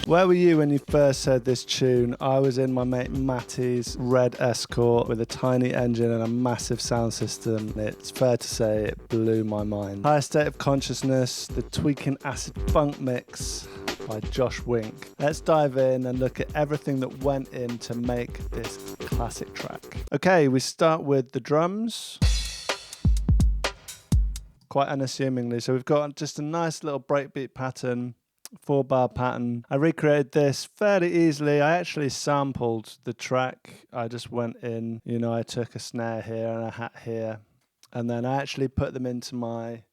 Where were you when you first heard this tune? I was in my mate Matty's red Escort with a tiny engine and a massive sound system. It's fair to say it blew my mind. Higher State of Consciousness, the Tweaking Acid Funk Mix by Josh Wink. Let's dive in and look at everything that went in to make this classic track. Okay, we start with the drums. Quite unassumingly. So we've got just a nice little breakbeat pattern. 4-bar pattern. I recreated this fairly easily. I actually sampled the track. I just went in, I took a snare here and a hat here, and then I actually put them into my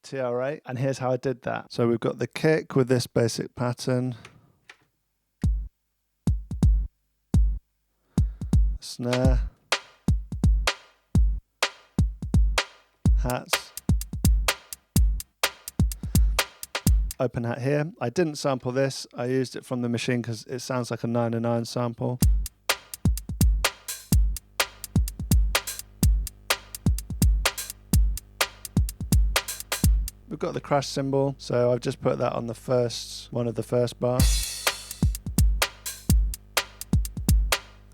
TR8, and here's how I did that. So we've got the kick with this basic pattern, snare, hats, open hat here. I didn't sample this. I used it from the machine because it sounds like a 909 sample. We've got the crash cymbal, so I've just put that on one of the first bars.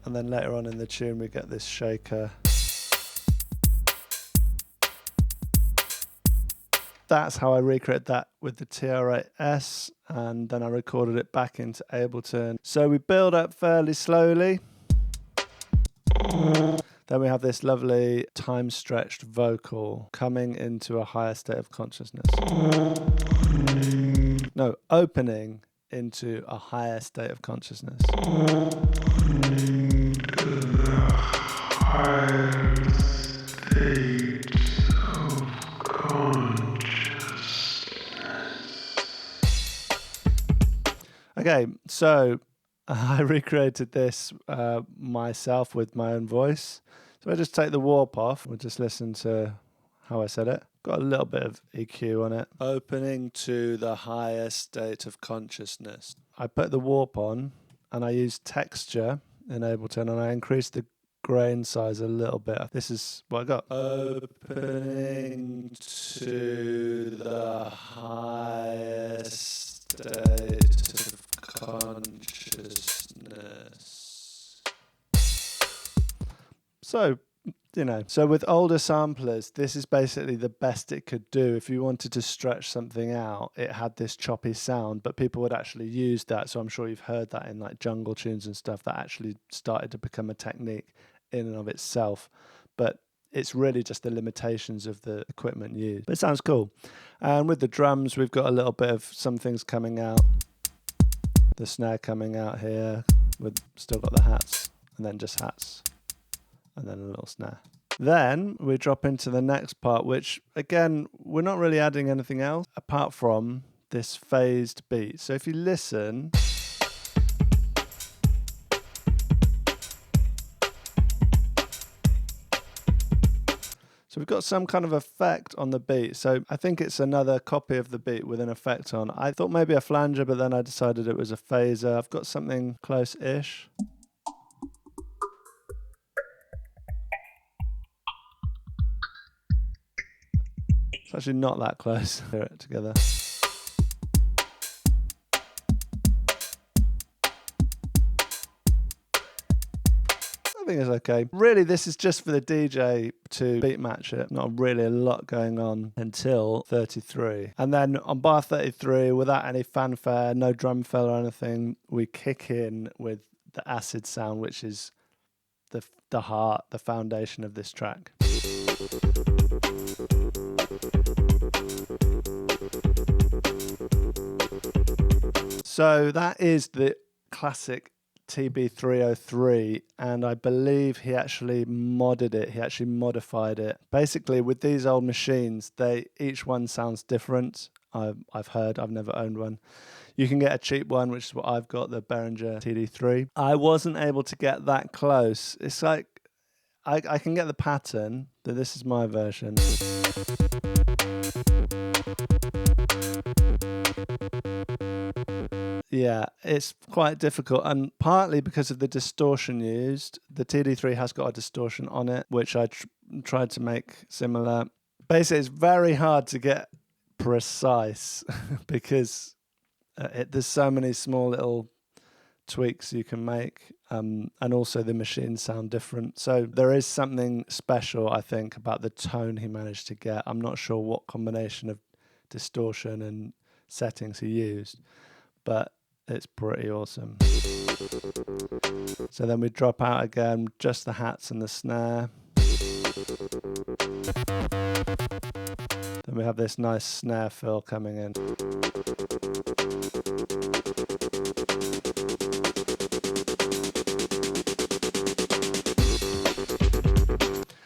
And then later on in the tune we get this shaker. That's how I recreated that with the TR8S, and then I recorded it back into Ableton. So we build up fairly slowly. Then we have this lovely time-stretched vocal coming into a higher state of consciousness. No, opening into a higher state of consciousness. Okay, so I recreated this myself with my own voice. So I just take the warp off. We'll just listen to how I said it. Got a little bit of EQ on it. Opening to the higher state of consciousness. I put the warp on and I used texture in Ableton and I increased the grain size a little bit. This is what I got. Opening to the higher state of consciousness. So, so with older samplers, this is basically the best it could do. If you wanted to stretch something out, it had this choppy sound, but people would actually use that. So I'm sure you've heard that in like jungle tunes and stuff. That actually started to become a technique in and of itself. But it's really just the limitations of the equipment used. But it sounds cool. And with the drums, we've got a little bit of some things coming out. The snare coming out here. We've still got the hats, and then just hats, and then a little snare. Then we drop into the next part, which again, we're not really adding anything else apart from this phased beat. So if you listen, so we've got some kind of effect on the beat. So I think it's another copy of the beat with an effect on. I thought maybe a flanger, but then I decided it was a phaser. I've got something close-ish. It's actually not that close. Hear it together. I think it's okay. Really, this is just for the DJ to beat match it. Not really a lot going on until 33. And then on bar 33, without any fanfare, no drum fill or anything, we kick in with the acid sound, which is the heart, the foundation of this track. So that is the classic TB303, and I believe he actually modded it. He actually modified it. Basically, with these old machines, each one sounds different. I've heard. I've never owned one. You can get a cheap one, which is what I've got, the Behringer TD3. I wasn't able to get that close. It's like I can get the pattern, but this is my version. Yeah, it's quite difficult, and partly because of the distortion used. The TD3 has got a distortion on it, which I tried to make similar. Basically, it's very hard to get precise because There's so many small little tweaks you can make, and also the machines sound different. So there is something special, I think, about the tone he managed to get. I'm not sure what combination of distortion and settings he used, but it's pretty awesome. So then we drop out again, just the hats and the snare. Then we have this nice snare fill coming in.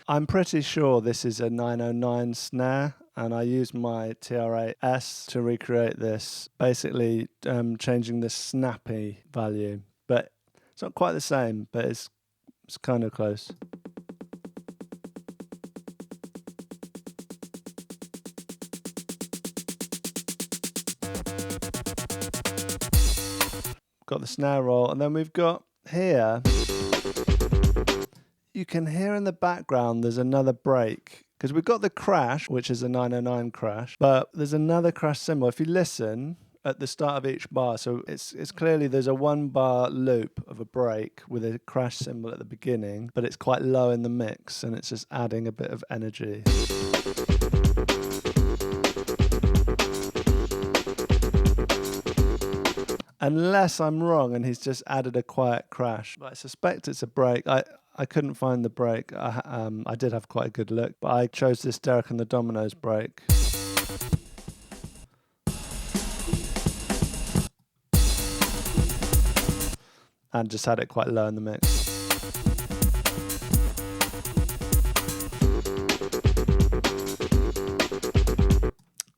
I'm pretty sure this is a 909 snare, and I used my TR-8S to recreate this, basically changing the snappy value. But it's not quite the same, but it's kind of close. Got the snare roll, and then we've got here, you can hear in the background there's another break, because we've got the crash, which is a 909 crash, but there's another crash cymbal. If you listen at the start of each bar, so it's clearly there's a 1 bar loop of a break with a crash cymbal at the beginning, but it's quite low in the mix, and it's just adding a bit of energy. Unless I'm wrong and he's just added a quiet crash. But I suspect it's a break. I couldn't find the break. I did have quite a good look, but I chose this Derek and the Dominoes break. And just had it quite low in the mix.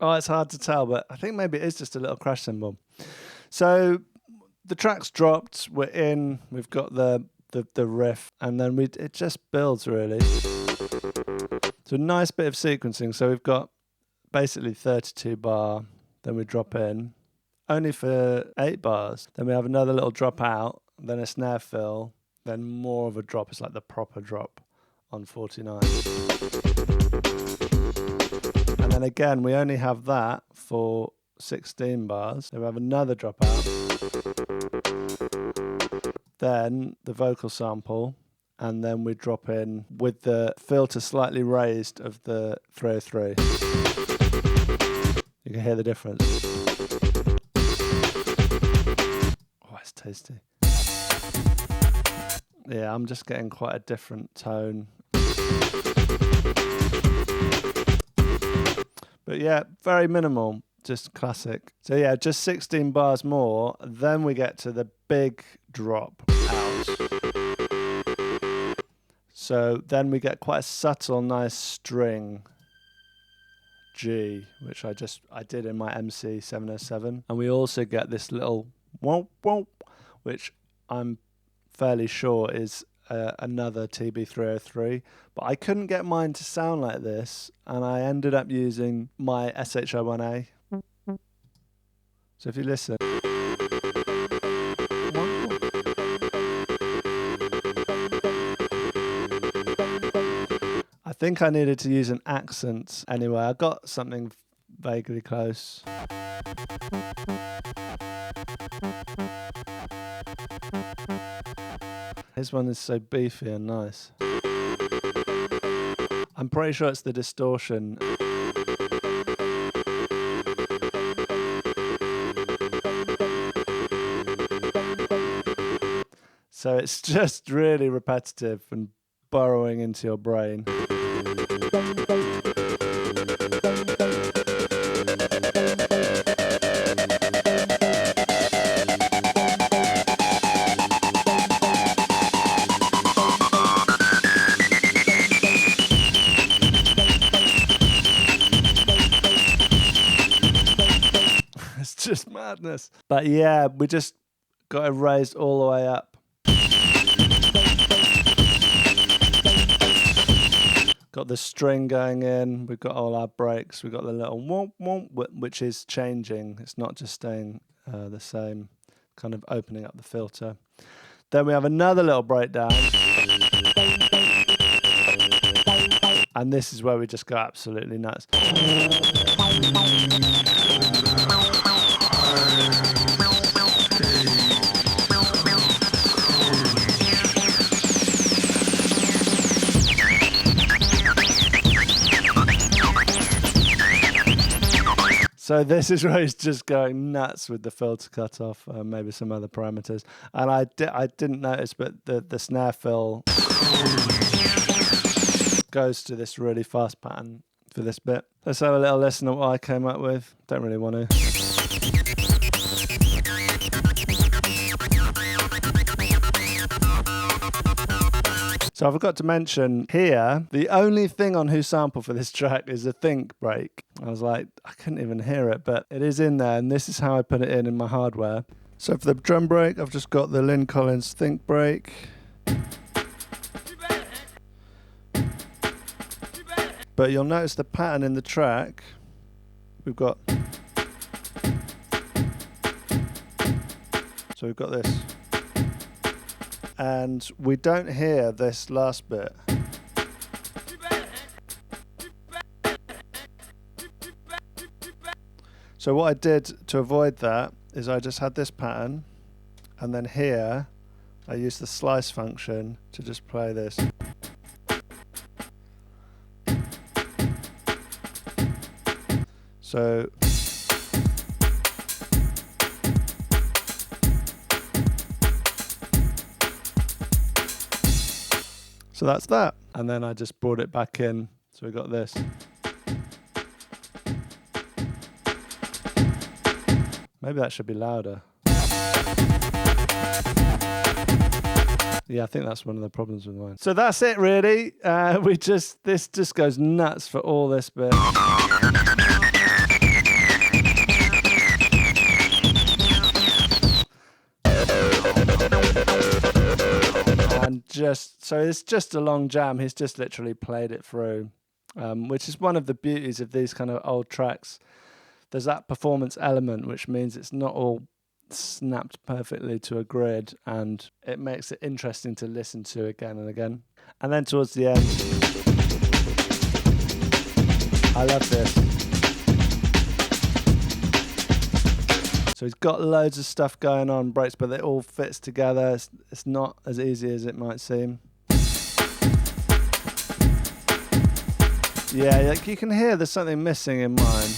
Oh, it's hard to tell, but I think maybe it is just a little crash cymbal. So the track's dropped, we're in, we've got the riff, and then it just builds really. So a nice bit of sequencing. So we've got basically 32 bar, then we drop in, only for 8 bars. Then we have another little drop out, then a snare fill, then more of a drop. It's like the proper drop on 49. And then again, we only have that for 16 bars. Then we have another drop out. Then the vocal sample, and then we drop in with the filter slightly raised of the 303. You can hear the difference. Oh, it's tasty. Yeah, I'm just getting quite a different tone. But yeah, very minimal, just classic. So yeah, just 16 bars more, then we get to the big drop out. So then we get quite a subtle, nice string G, which I did in my MC 707. And we also get this little womp womp, which I'm fairly sure is another TB303, but I couldn't get mine to sound like this, and I ended up using my SH01A. So if you listen, I think I needed to use an accent anyway. I got something vaguely close. His one is so beefy and nice. I'm pretty sure it's the distortion. So it's just really repetitive and burrowing into your brain. It's just madness. But yeah, we just got it raised all the way up. Got the string going in, we've got all our breaks, we've got the little womp womp, which is changing. It's not just staying the same, kind of opening up the filter. Then we have another little breakdown. And this is where we just go absolutely nuts. So this is where he's just going nuts with the filter cutoff, maybe some other parameters. And I didn't notice, but the snare fill goes to this really fast pattern for this bit. Let's have a little listen to what I came up with. Don't really want to. So I forgot to mention here, the only thing on Who Sample for this track is a think break. I was like, I couldn't even hear it, but it is in there, and this is how I put it in my hardware. So for the drum break, I've just got the Lynn Collins think break. But you'll notice the pattern in the track. We've got... So we've got this. And we don't hear this last bit. So what I did to avoid that is I just had this pattern, and then here I used the slice function to just play this. So that's that. And then I just brought it back in. So we got this. Maybe that should be louder. Yeah, I think that's one of the problems with mine. So that's it really. This just goes nuts for all this bit. And so it's just a long jam. He's just literally played it through, which is one of the beauties of these kind of old tracks. There's that performance element, which means it's not all snapped perfectly to a grid, and it makes it interesting to listen to again and again. And then towards the end, I love this. So he's got loads of stuff going on, breaks, but it all fits together. It's not as easy as it might seem. Yeah, like you can hear there's something missing in mine.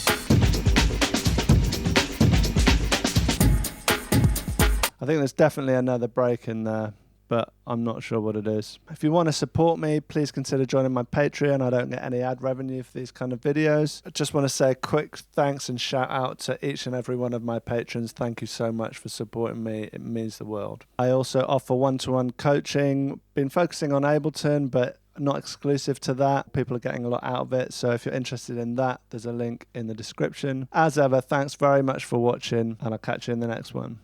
I think there's definitely another break in there, but I'm not sure what it is. If you want to support me, please consider joining my Patreon. I don't get any ad revenue for these kind of videos. I just want to say a quick thanks and shout out to each and every one of my patrons. Thank you so much for supporting me. It means the world. I also offer one-to-one coaching. Been focusing on Ableton, but not exclusive to that. People are getting a lot out of it. So if you're interested in that, there's a link in the description. As ever, thanks very much for watching, and I'll catch you in the next one.